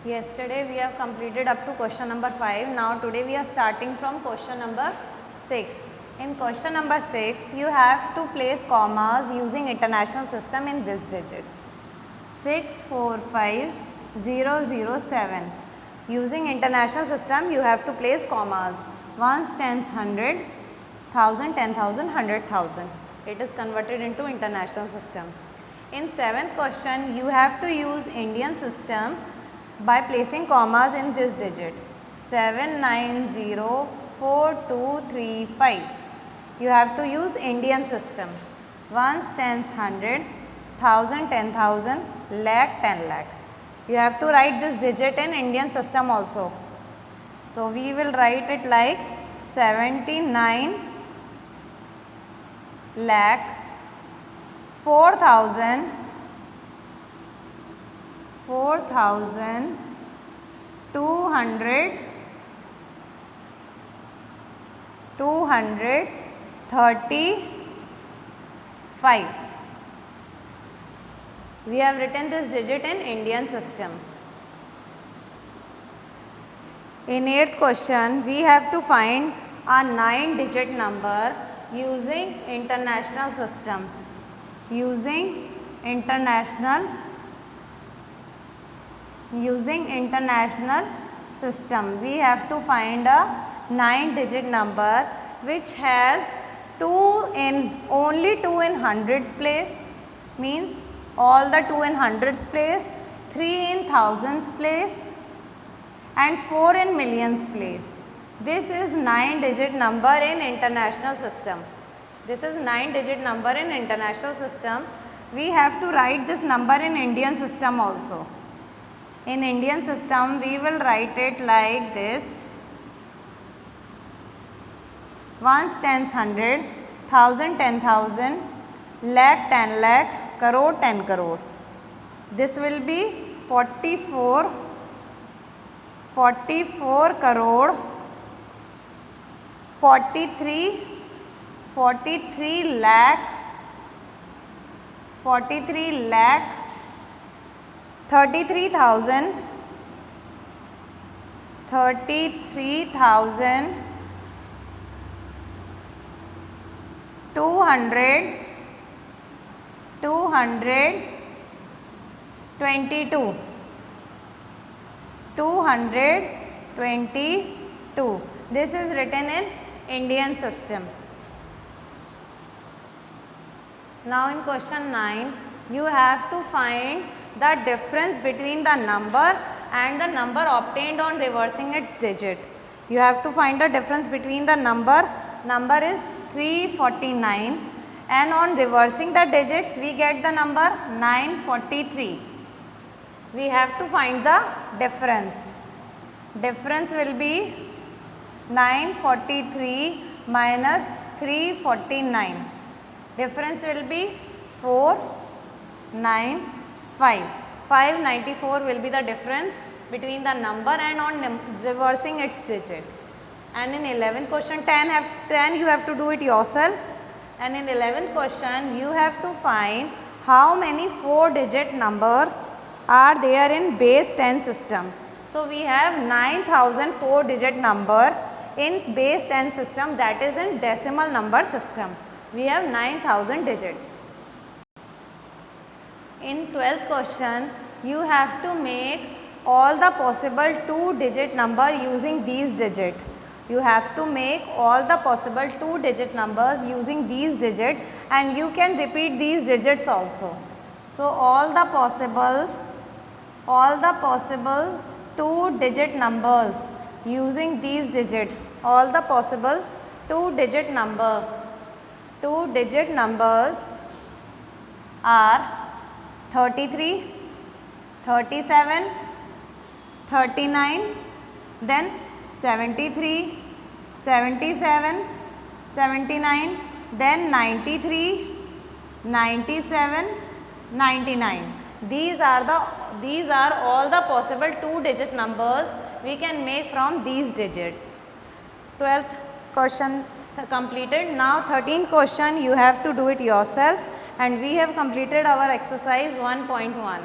Yesterday we have completed up to question number 5. Now today we are starting from question number 6. In question number 6, you have to place commas using international system in this digit. 645007. Using international system, you have to place commas. Ones, tens, 100, 1000, 10,000, 100,000. It is converted into international system. In 7th question, you have to use Indian system by placing commas in this digit. 7904235. You have to use Indian system. Ones, tens, 100, 1000, 10,000, lakh, 10 lakh. You have to write this digit in Indian system also. So we will write it like 79 lakh 4,000 235. We have written this digit in Indian system. In 8th question, we have to find a 9-digit number using international system. Using international system, we have to find a 9-digit number which has only 2 in hundreds place, means all the 2 in hundreds place, 3 in thousands place and 4 in millions place. This is 9-digit number in international system. This is 9-digit number in international system. We have to write this number in Indian system also. In Indian system, we will write it like this. Ones, tens, 100, 1000, 10,000, lakh, 10 lakh, crore, 10 crore. This will be 44 crore 43 lakh 33,000 222. This is written in Indian system. Now in question 9, you have to find the difference between the number and the number obtained on reversing its digit. You have to find the difference between the number is 349 and on reversing the digits we get the number 943. We have to find the difference. Difference will be 943 minus 349. Difference will be 495. 594 will be the difference between the number and on reversing its digit. And in 11th question 10 you have to do it yourself. And in 11th question you have to find how many 4-digit number are there in base 10 system. So we have 9,000 4-digit number in base 10 system, that is in decimal number system. We have 9,000 digits. In 12th question, you have to make all the possible 2-digit number using these digits. You have to make all the possible 2-digit numbers using these digits and you can repeat these digits also. So all the possible 2-digit numbers using these digits, all the possible 2-digit numbers are 33, 37, 39, then 73, 77, 79, then 93, 97, 99. These are all the possible 2-digit numbers we can make from these digits. 12th question completed. Now 13th question you have to do it yourself and we have completed our exercise 1.1.